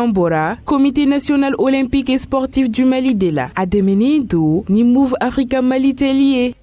Tambora, Comité national olympique et sportif du Mali de la Ademeni do ni Move Africa Mali lié.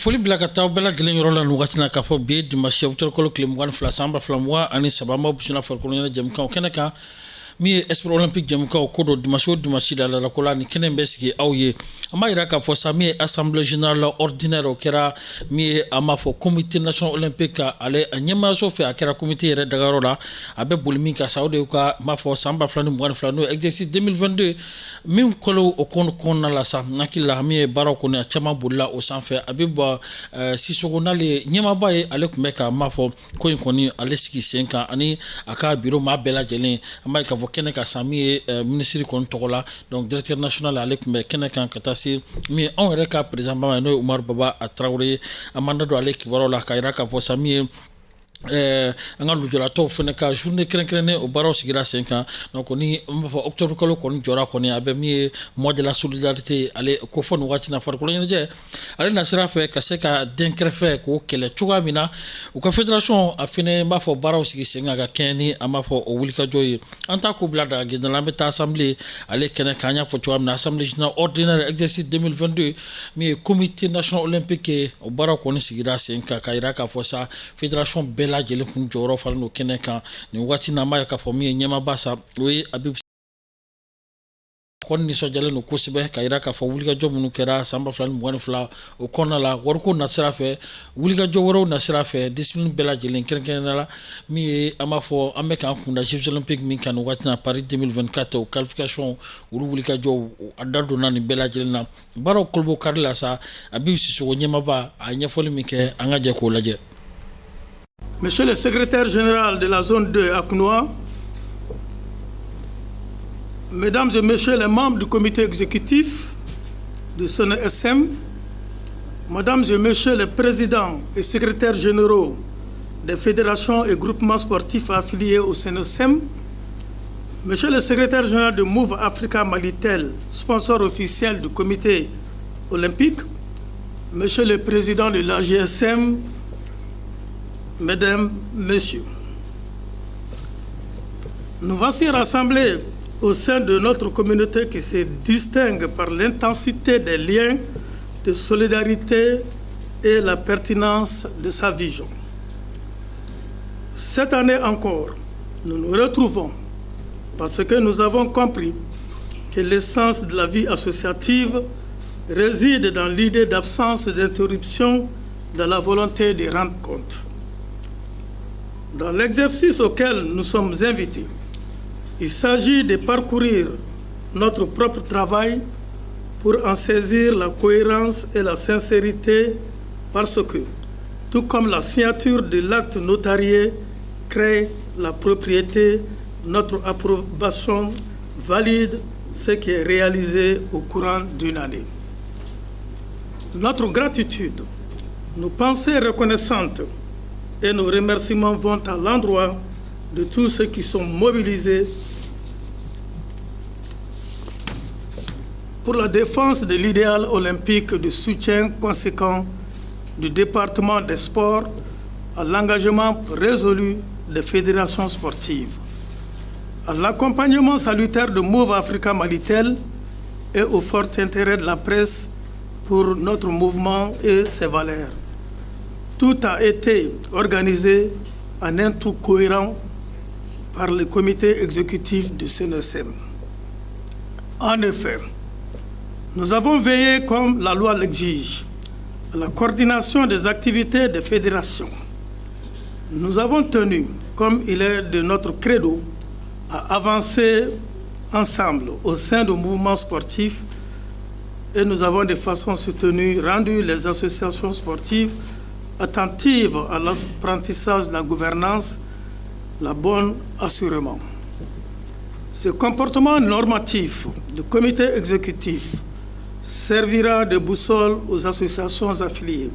Foli bila ka taa bɛɛ lajɛlen yɔrɔ la nin wagati na k'a fɔ bi dimanche octobre tile 22 san 2023 ma busina farikolo ɲɛnajɛ jɛmukanw kɛnɛ kan min ye Espoir olympique jɛmukanw ko do dimanche o dimanche la ko la ni kɛnɛ in bɛ sigi aw ye an b'a yira k'a fɔ sa min ye assemblée générale ordinaire o kɛra min ye an b'a fɔ comité national olympique ale a ɲɛmaayaso fɛ a kɛra comité yɛrɛ dagayɔrɔ la a bɛ boli min ka sa o de y'u ka n b'a fɔ san 2022 n'o exercice 2022 min kɔlɔ o kɔnɔna la sa n hakili la min ye baaraw kɔni a caman bolila o sanfɛ a bɛ bɔ Sisoko n'ale ɲɛmaaba ye ale tun bɛ ka n b'a fɔ ko in kɔni ale sigi sen kan ani a ka bureau maa bɛɛ lajɛlen an b'a ye k'a fɔ kɛnɛ ka sa min ye ministre kɔni tɔgɔ la donc directeur national ale tun bɛ kɛnɛ kan ka taa se min ye anw yɛrɛ ka président ba n'o ye Umaru Baba a Traoré ye an man da don ale kibaruyaw la k'a yira k'a fɔ sa min ye an ka lujuratɔw fana ka journée kɛrɛnkɛrɛnnen o baaraw sigira sen kan donc ni an b'a fɔ octobre kalo kɔni jɔra kɔni a bɛ min ye mois de la solidarité ale ko fɔ nin waati na farikolo ɲɛnajɛ ale na sira fɛ ka se ka den kɛrɛfɛ k'o kɛlɛ cogoya min na u ka fédération a fana n b'a fɔ baaraw sigi sen kan ka kɛɲɛ ni an b'a fɔ o wulikajɔ ye an t'a ko bila daga gɛnna an bɛ taa assemblée ale kɛnɛ kan an y'a fɔ cogoya min na assemblée générale ordinaire exercice 2022 min ye comité national olympique ye o baaraw kɔni sigira sen kan k'a yira k'a fɔ sa fédération bɛɛ lajɛlen kun jɔyɔrɔ falen no kɛnɛ kan nin waati na an b'a ye k'a fɔ min ye ɲɛmaaba sa o ye Abibu kɔni nisɔndiyalen no kosɛbɛ k'a yira k'a fɔ wulikajɔ minnu kɛra san 2022 o kɔnɔna la wariko na sira fɛ wulikajɔ wɛrɛw na sira fɛ discipline bɛɛ lajɛlen kɛrɛnkɛrɛnnenya la min ye an b'a fɔ an bɛ k'an kunda Jeux olympiques min kan nin waati na Paris 2024 o qualification olu wulikajɔw a da donna nin bɛɛ lajɛlen na baaraw kolobo kari la sa Abibu Sisoko ɲɛmaaba a ɲɛfɔli min kɛ an ka jɛ k'o lajɛ. Monsieur le secrétaire général de la zone 2 Aknoa, Mesdames et Messieurs les membres du comité exécutif du CNSM, Mesdames et Messieurs les présidents et secrétaires généraux des fédérations et groupements sportifs affiliés au CNSM, Monsieur le secrétaire général de Move Africa Malitel, sponsor officiel du comité olympique, Monsieur le président de l'AGSM, Mesdames, Messieurs, nous voici rassemblés au sein de notre communauté qui se distingue par l'intensité des liens de solidarité et la pertinence de sa vision. Cette année encore, nous nous retrouvons parce que nous avons compris que l'essence de la vie associative réside dans l'idée d'absence d'interruption de la volonté de rendre compte. Dans l'exercice auquel nous sommes invités, il s'agit de parcourir notre propre travail pour en saisir la cohérence et la sincérité parce que, tout comme la signature de l'acte notarié crée la propriété, notre approbation valide ce qui est réalisé au courant d'une année. Notre gratitude, nos pensées reconnaissantes et nos remerciements vont à l'endroit de tous ceux qui sont mobilisés pour la défense de l'idéal olympique de soutien conséquent du département des sports à l'engagement résolu des fédérations sportives, à l'accompagnement salutaire de Move Africa Malitel et au fort intérêt de la presse pour notre mouvement et ses valeurs. Tout a été organisé en un tout cohérent par le comité exécutif du CNSM. En effet, nous avons veillé, comme la loi l'exige, à la coordination des activités des fédérations. Nous avons tenu, comme il est de notre credo, à avancer ensemble au sein du mouvement sportif et nous avons de façon soutenue rendu les associations sportives attentives à l'apprentissage de la gouvernance, la bonne assurement. Ce comportement normatif de du comité exécutif servira de boussole aux associations affiliées.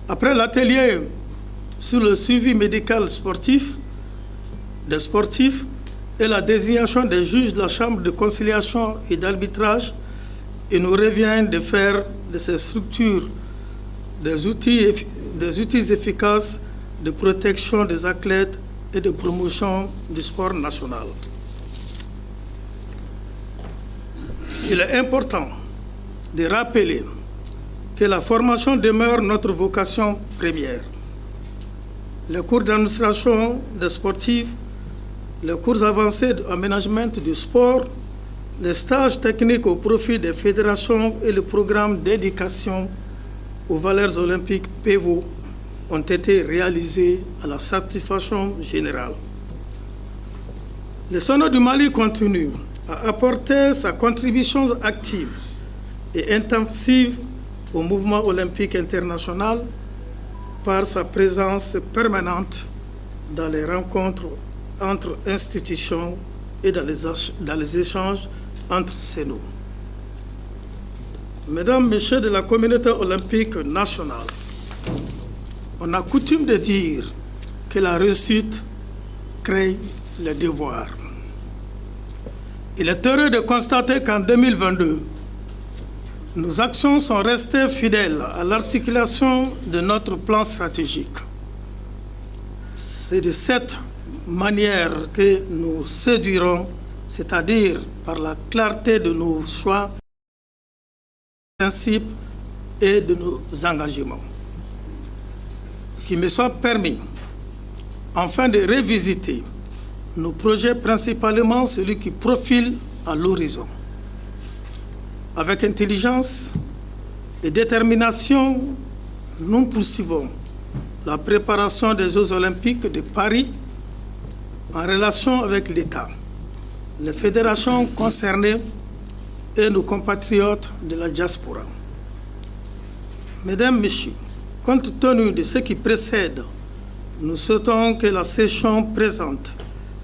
Après l'atelier sur le suivi médical sportif des sportifs et la désignation des juges de la Chambre de conciliation et d'arbitrage, il nous revient de faire de ces structures des outils efficaces de protection des athlètes et de promotion du sport national. Il est important de rappeler que la formation demeure notre vocation première. Les cours d'administration des sportifs, les cours avancés d'aménagement du sport, les stages techniques au profit des fédérations et le programme d'éducation aux valeurs olympiques PEVO ont été réalisés à la satisfaction générale. Le Sénat du Mali continue à apporter sa contribution active et intensive au mouvement olympique international par sa présence permanente dans les rencontres entre institutions et dans les échanges entre CENO. Mesdames, Messieurs de la communauté olympique nationale, on a coutume de dire que la réussite crée le devoir. Il est heureux de constater qu'en 2022, nos actions sont restées fidèles à l'articulation de notre plan stratégique. C'est de cette manière que nous séduirons, c'est-à-dire par la clarté de nos choix, principes et de nos engagements. Qu'il me soit permis, enfin, de revisiter nos projets, principalement celui qui profile à l'horizon. Avec intelligence et détermination, nous poursuivons la préparation des Jeux olympiques de Paris en relation avec l'État, les fédérations concernées et nos compatriotes de la diaspora. Mesdames, Messieurs, compte tenu de ce qui précède, nous souhaitons que la session présente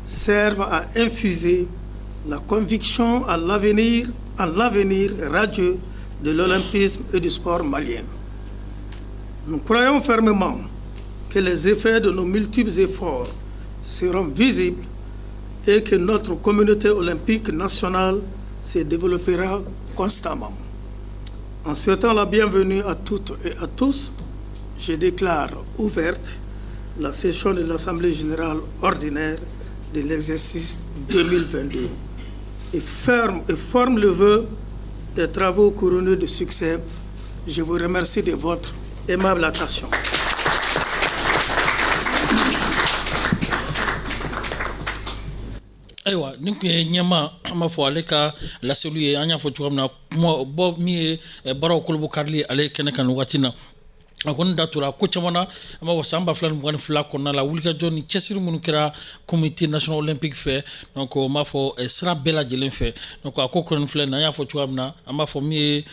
serve à infuser la conviction en l'avenir radieux de l'olympisme et du sport malien. Nous croyons fermement que les effets de nos multiples efforts seront visibles et que notre communauté olympique nationale se développera constamment. En souhaitant la bienvenue à toutes et à tous, je déclare ouverte la session de l'Assemblée générale ordinaire de l'exercice 2022 et forme le vœu des travaux couronnés de succès. Je vous remercie de votre aimable attention. Aywa ni kun ye ɲɛma an b'a fɔ ale ka laseliw ye an y'a fɔ cogoya min na kuma bɔ min ye baaraw kolobo karili ale kɛnɛ kan wagati na a kɔni datura ko caman na an b'a fɔ san 2022 kɔnɔna la wulikajɔ ni cɛsiri minnu kɛra comité national olympique fɛ donc n b'a fɔ sira bɛɛ lajɛlen fɛ donc a ko kɔni filɛ na an y'a fɔ cogoya min na an b'a fɔ min ye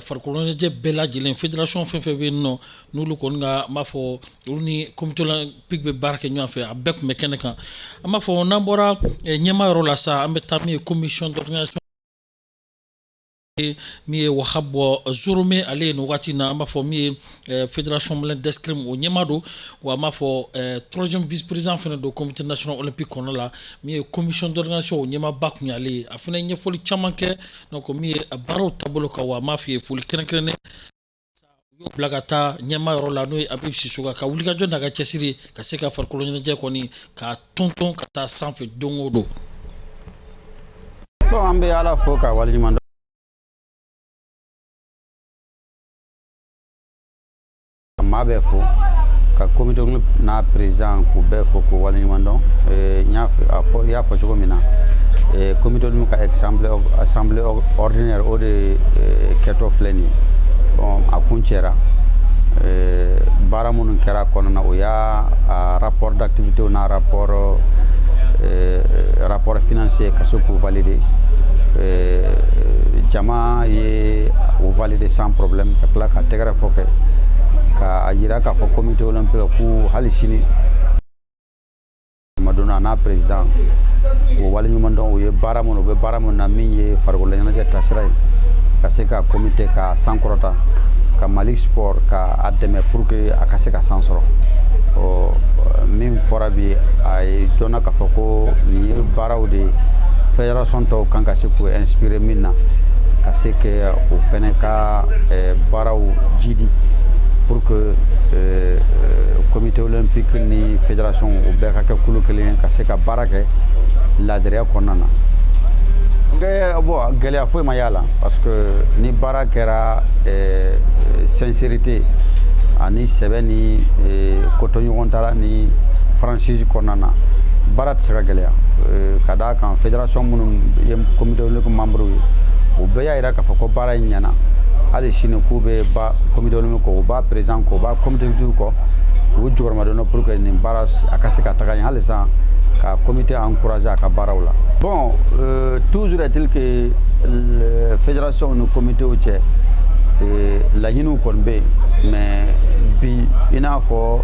farikolo ɲɛnajɛ bɛɛ lajɛlen fédération fɛn fɛn bɛ yen nɔ n'olu kɔni ka an b'a fɔ olu ni comité olympique bɛ baara kɛ ɲɔgɔn fɛ a bɛɛ tun bɛ kɛnɛ kan an b'a fɔ n'an bɔra ɲɛma yɔrɔ la sa an bɛ taa min ye commission d'organisation mi ye Wahab Zorome ale ye nin wagati na an b'a fɔ min ye fédération malienne d'escrime o ɲɛma don wa an b'a fɔ troisième vice président fana don comité national olympique kɔnɔ la min ye commission d'organisation o ɲɛmaba kun ye ale ye a fana ye ɲɛfɔli caman kɛ donc min ye baaraw taabolo kan wa an b'a f'i ye foli kɛrɛnkɛrɛnnen y'o bila ka taa ɲɛma yɔrɔ la n'o ye Abibu Sisoka ka wulikajɔ n'a ka cɛsiri ka se ka farikolo ɲɛnajɛ kɔni ka tɔntɔn ka taa sanfɛ don o don. Bon an bɛ Ala fo ka waleɲuman dɔn. Maa bɛɛ fo ka comité n'a président k'u bɛɛ fo k'u waleɲuman dɔn n y'a fɔ cogo min na comité ka assemblée ordinaire o de kɛtɔ filɛ nin ye bon a kun cɛra baara minnu kɛra kɔnɔna na o y'a rapport d'activité n'a rapport financier ka se k'u valider jama ye o valider sans problème ka tila ka tɛgɛrɛ fɔ kɛ ka yira k'a fɔ comité olympique ko hali sini Madonna n'a président o wali ɲuman dɔn o ye baara mun o bɛ baara mun na min ye farikolo ɲɛnajɛ tasira ye ka se ka comité ka sankɔrɔta ka Mali sport ka a dɛmɛ pour que a ka se ka san sɔrɔ min fɔra bi a ye dɔnna k'a fɔ ko nin ye baaraw de fédération tɔw kan ka se k'u inspirer min na ka se kɛ o fɛnɛ ka baaraw jidi pour que comité olympique ni fédération o bɛɛ ka kɛ kulu kelen ka se ka baara kɛ laadiriya kɔnɔna na bon gɛlɛya foyi ma y'a la parce que ni baara kɛra sincérité ani sɛbɛ ni kotɔɲɔgɔn tala ni franchise kɔnɔna na baara tɛ se ka gɛlɛya ka d'a kan fédération minnu ye comité olympique membre ye o bɛɛ y'a yira k'a fɔ ko baara in ɲɛna hali sini k'u bɛ ba comité olympique kɔ u b'a président kɔ u b'a comité exécutif kɔ u jɔyɔrɔma dɔn pour que nin baara a ka se ka taga ɲɛ hali sisan ka comité encourager a ka baaraw la. Bon toujours est-il que fédération ni comité cɛ laɲiniw kɔni bɛ yen mais bi i n'a fɔ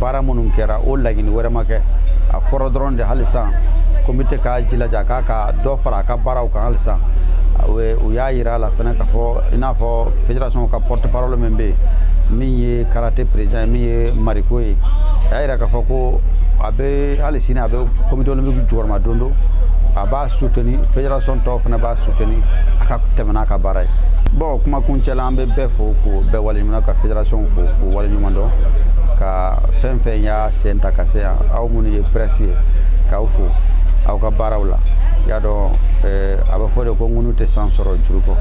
baara minnu kɛra o laɲini wɛrɛ ma kɛ a fɔra dɔrɔn de hali sisan comité k'a jilaja k'a ka dɔ fara a ka baaraw kan hali sisan u y'a yira a la fɛnɛ k'a fɔ i n'a fɔ fédération ka porte parole min bɛ yen min ye karaté président ye min ye Mariko ye a y'a yira k'a fɔ ko a bɛ hali sini a bɛ comité olympique jukɔrɔma don don a b'a soutenir fédération tɔw fana b'a soutenir a ka tɛmɛ n'a ka baara ye. Bon kuma kuncɛ la an bɛ bɛɛ fo k'o bɛɛ waleɲuman ka fédération fo k'o waleɲuman dɔn ka fɛn fɛn y'a sen ta ka se yan aw minnu ye presse ye k'aw fo aw ka baaraw la i y'a dɔn a bɛ fɔ de ko ŋunu tɛ san sɔrɔ juru kɔ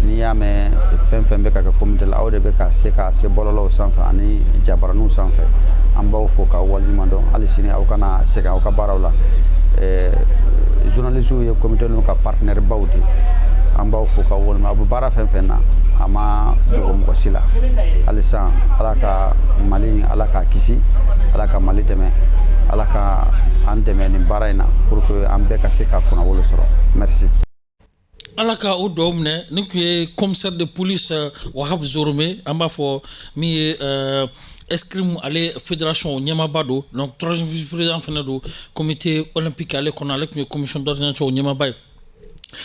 n'i y'a mɛn fɛn fɛn bɛ ka kɛ comité la aw de bɛ ka se bɔlɔlɔw sanfɛ ani jabaraninw sanfɛ an b'aw fo k'aw waleɲuman dɔn hali sini aw kana segin aw ka baaraw la journalistes ye comité ninnu ka partenaire baw de an b'aw fo k'aw waleɲuman aw bɛ baara fɛn fɛn na a ma dogo mɔgɔ si la hali sisan ala ka Mali ala k'a kisi ala ka Mali dɛmɛ ala ka an dɛmɛ nin baara in na pour que an bɛɛ ka se ka kunnawolo sɔrɔ merci. Ala ka o dɔw minɛ ni tun ye commissaire de police Wahab Zorome an b'a fɔ min ye escrime ale fédération ɲɛmaaba don donc troisième vice président fana don comité olympique ale kɔnɔ ale tun ye commission d'ordination ɲɛmaaba ye.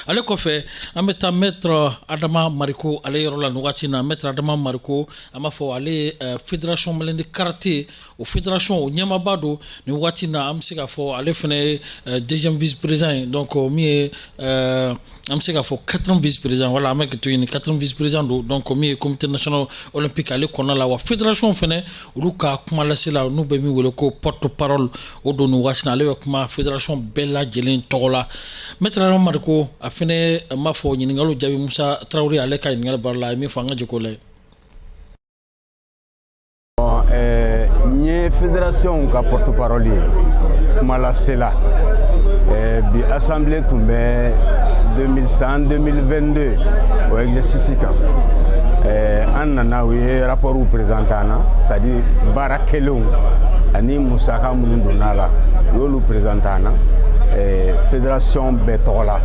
Ale kɔfɛ an bɛ taa maître Adama Mariko ale yɔrɔ la nin wagati na maître Adama Mariko an b'a fɔ ale ye fédération malienne de karaté o fédération o ɲɛmaaba don nin wagati na an bɛ se k'a fɔ ale fana ye deuxième vice président ye donc min ye an bɛ se k'a fɔ quatrième vice président voilà an bɛ kɛ to yen quatrième vice président don donc min ye comité national olympique ale kɔnɔna la wa fédération fana olu ka kuma lasela n'u bɛ min wele ko porte parole o don nin wagati na ale bɛ kuma fédération bɛɛ lajɛlen tɔgɔ la maître Adama Mariko a fɛnɛ m'a fɔ ɲininkaliw jaabi Musa Tarawele ale ka ɲininkali baara la a ye min fɔ an ka jɛk'o la n ye fédération ka porte parole ye kuma lasela bi assemblée tun bɛ 2022 o exercice kan an nana u ye rapport présenté an na c'est à dire baara kelenw ani musaka minnu donna la u y'olu présenté an na fédération bɛɛ tɔgɔ la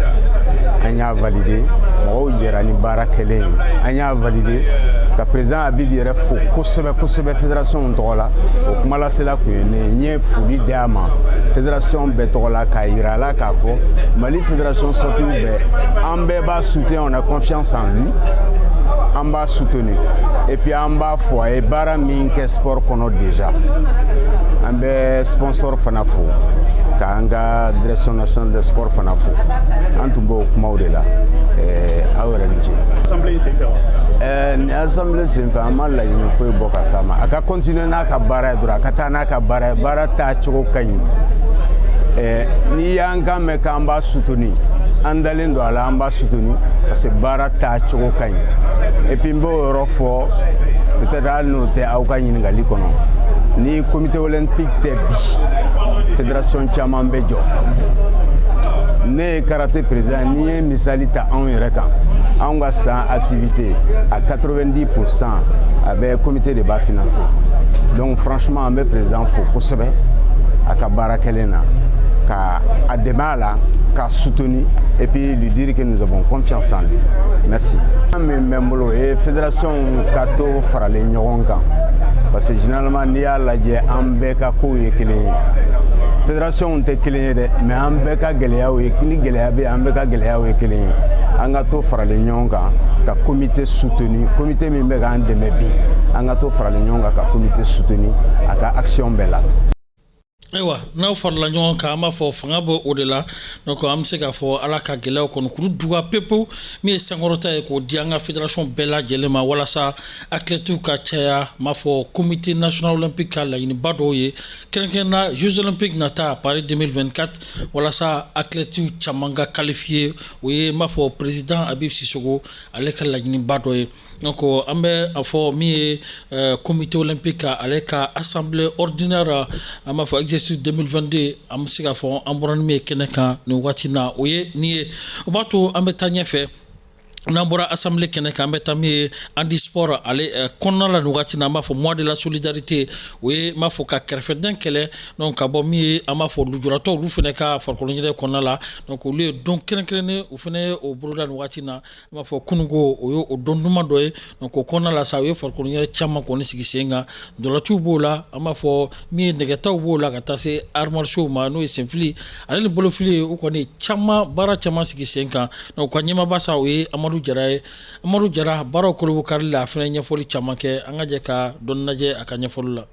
an y'a validé mɔgɔw jɛra ni baara kelen ye an y'a validé ka président Abibu yɛrɛ fo kosɛbɛ kosɛbɛ fédération tɔgɔ la o kuma lasela kun ye ne n ye foli di a ma fédération bɛɛ tɔgɔ la k'a yira a la k'a fɔ Mali fédération sportive bɛɛ an bɛɛ b'a soutenir on a confiance en lui an b'a soutenir et puis an b'a fɔ a ye baara min kɛ sport kɔnɔ déjà an bɛ sponsor fana fo k'an ka direction nationale des sports fana fo an tun b'o kumaw de la aw yɛrɛ ni ce. Ni assemblée senfɛ an ma laɲini foyi bɔ ka s'a ma a ka continuer n'a ka baara ye dɔrɔn a ka taa n'a ka baara ye baara taacogo ka ɲi n'i y'an kan mɛn k'an b'a soutenir an dalen don a la an b'a soutenir parce que baara taacogo ka ɲi et puis n b'o yɔrɔ fɔ peut-être hali n'o tɛ aw ka ɲininkali kɔnɔ ni comité olympique tɛ bi fédération caman bɛ jɔ ne ye karaté président n'i ye misali ta anw yɛrɛ kan anw ka san activité à 90% a bɛ comité de b'a financer donc franchement an bɛ président fo kosɛbɛ a ka baara kɛlen na ka a dɛmɛ a la k'a soutenir et puis lui dire que nous avons confiance en lui merci. min bɛ n bolo ye fédération ka to faralen ɲɔgɔn kan parce que généralement n'i y'a lajɛ an bɛɛ ka kow ye kelen ye fédération tɛ kelen ye dɛ mais an bɛɛ ka gɛlɛyaw ye ni gɛlɛya bɛ an bɛɛ ka gɛlɛyaw ye kelen ye an ka to faralen ɲɔgɔn kan ka comité soutenu comité min bɛ k'an dɛmɛ bi an ka to faralen ɲɔgɔn kan ka comité soutenu a ka action bɛɛ la. Ayiwa n'aw farala ɲɔgɔn kan an b'a fɔ fanga bɛ o de la donc an bɛ se k'a fɔ ala ka gɛlɛyaw kɔnɔ k'u duga pepewu min ye sankɔrɔta ye k'o di an ka fédération bɛɛ lajɛlen ma walasa athlètes ka caya m'a fɔ comité national olympique ka laɲiniba dɔw ye kɛrɛnkɛrɛnna jeux olympiques nata Paris 2024 walasa athlètes caman ka qualifier o ye m'a fɔ président Habib Sissoko ale ka laɲiniba dɔ ye donc an bɛ a fɔ min ye comité olympique ale ka assemblée ordinaire an b'a fɔ exercice 2022 an bɛ se k'a fɔ an bɔra ni min ye kɛnɛ kan nin waati na o ye nin ye o b'a to an bɛ taa ɲɛfɛ n'an bɔra assemblée kɛnɛ kan an bɛ taa min ye handisport ale kɔnɔna la nin waati na an b'a fɔ mois de la solidarité o ye n b'a fɔ ka kɛrɛfɛdɛn kɛlɛ donc ka bɔ min ye an b'a fɔ lujuratɔw olu fana ka farikolo ɲɛnajɛ kɔnɔna la donc olu ye don kɛrɛnkɛrɛnnen o fana ye o boloda nin waati na an b'a fɔ kununko o ye o don duman dɔ ye donc o kɔnɔna la sa o ye farikolo ɲɛnajɛ caman kɔni sigi sen kan dɔlɔtiw b'o la an b'a fɔ min ye nɛgɛtaw b'o la ka taa se arts martiaux ma n'o ye senfili ale ni bolofili o kɔni caman baara caman sigi sen kan donc ka ɲɛmaaba sa o ye Amadou Jara ye Amadou Jara baaraw kolobo karili la a fana ɲɛfɔli caman kɛ an ka jɛ ka dɔɔni lajɛ a ka ɲɛfɔli la.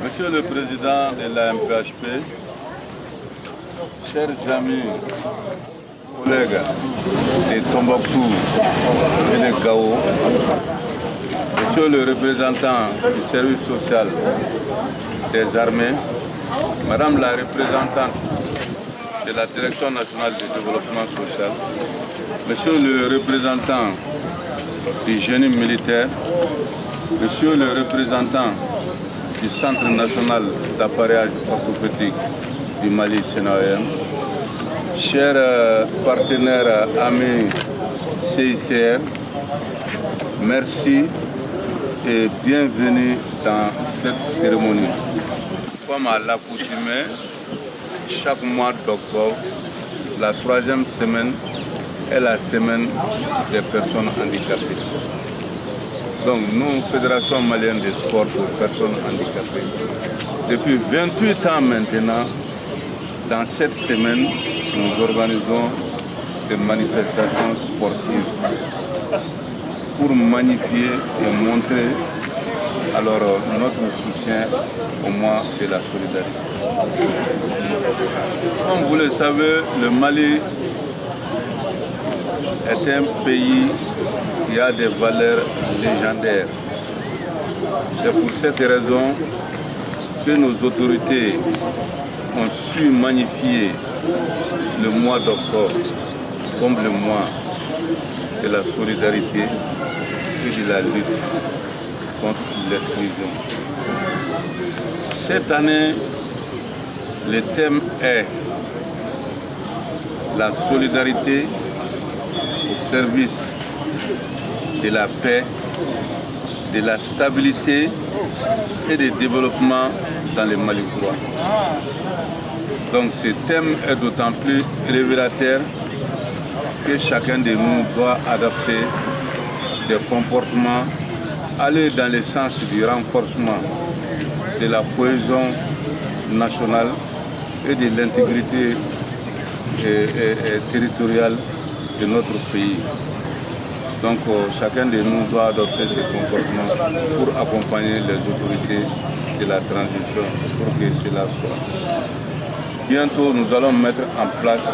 Monsieur le Président de la MPHP, chers amis, collègues de Tombouctou et de Gao, Monsieur le représentant du service social des armées, Madame la représentante de la Direction nationale du développement social, Monsieur le représentant du génie militaire, Monsieur le représentant du Centre national d'appareillage orthopédique du Mali CNAOM, chers partenaires amis CICR, merci et bienvenue dans cette cérémonie. Comme à l'accoutumée, chaque mois d'octobre, la troisième semaine est la semaine des personnes handicapées. Donc nous, Fédération malienne des sports pour personnes handicapées, depuis 28 ans maintenant, dans cette semaine, nous organisons des manifestations sportives pour magnifier et montrer alors notre soutien au mois de la solidarité. Comme vous le savez, le Mali est un pays qui a des valeurs légendaires. C'est pour cette raison que nos autorités ont su magnifier le mois d'octobre comme le mois de la solidarité et de la lutte contre l'exclusion. Cette année, le thème est la solidarité au service de la paix, de la stabilité et du développement dans le Mali croix. Donc ce thème est d'autant plus révélateur que chacun de nous doit adapter des comportements, aller dans le sens du renforcement de la cohésion nationale et de l'intégrité territoriale de notre pays. Donc chacun de nous doit adopter ces comportements pour accompagner les autorités de la transition pour que cela soit. Bientôt, nous allons mettre en place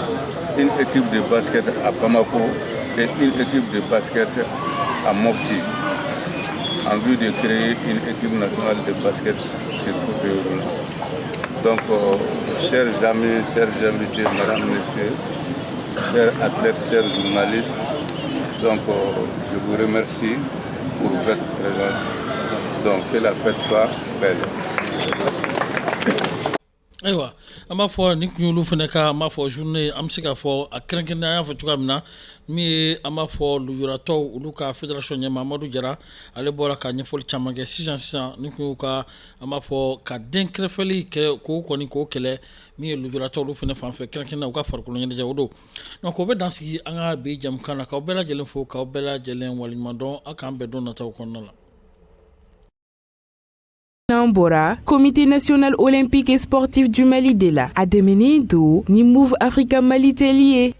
une équipe de basket à Bamako et une équipe de basket à Mopti, en vue de créer une équipe nationale de basket sur fauteuil roulant. Donc, chers amis, chers invités, madame, messieurs, chers athlètes, chers journalistes, donc je vous remercie pour votre présence. Donc, que la fête soit belle. Ayiwa an b'a fɔ ni kun y'olu fana ka an b'a fɔ journée an bɛ se k'a fɔ a kɛrɛnkɛrɛnnen an y'a fɔ cogoya min na min ye an b'a fɔ lujuratɔw olu ka fédération ɲɛmaa Amadou Jara ale bɔra ka ɲɛfɔli caman kɛ sisan ni kun y'u ka an b'a fɔ ka den kɛrɛfɛli kɛ k'o kɔni k'o kɛlɛ min ye lujuratɔw olu fana fanfɛ kɛrɛnkɛrɛnnen u ka farikolo ɲɛnajɛ o don donc o bɛ dan sigi an ka bi jamukan na k'aw bɛɛ lajɛlen fo k'aw bɛɛ lajɛlen waleɲuman dɔn aw k'an bɛn don nataw kɔnɔna la. Nambora, Comité national olympique et sportif du Mali de la Ademeni do ni Move Africa Mali lié.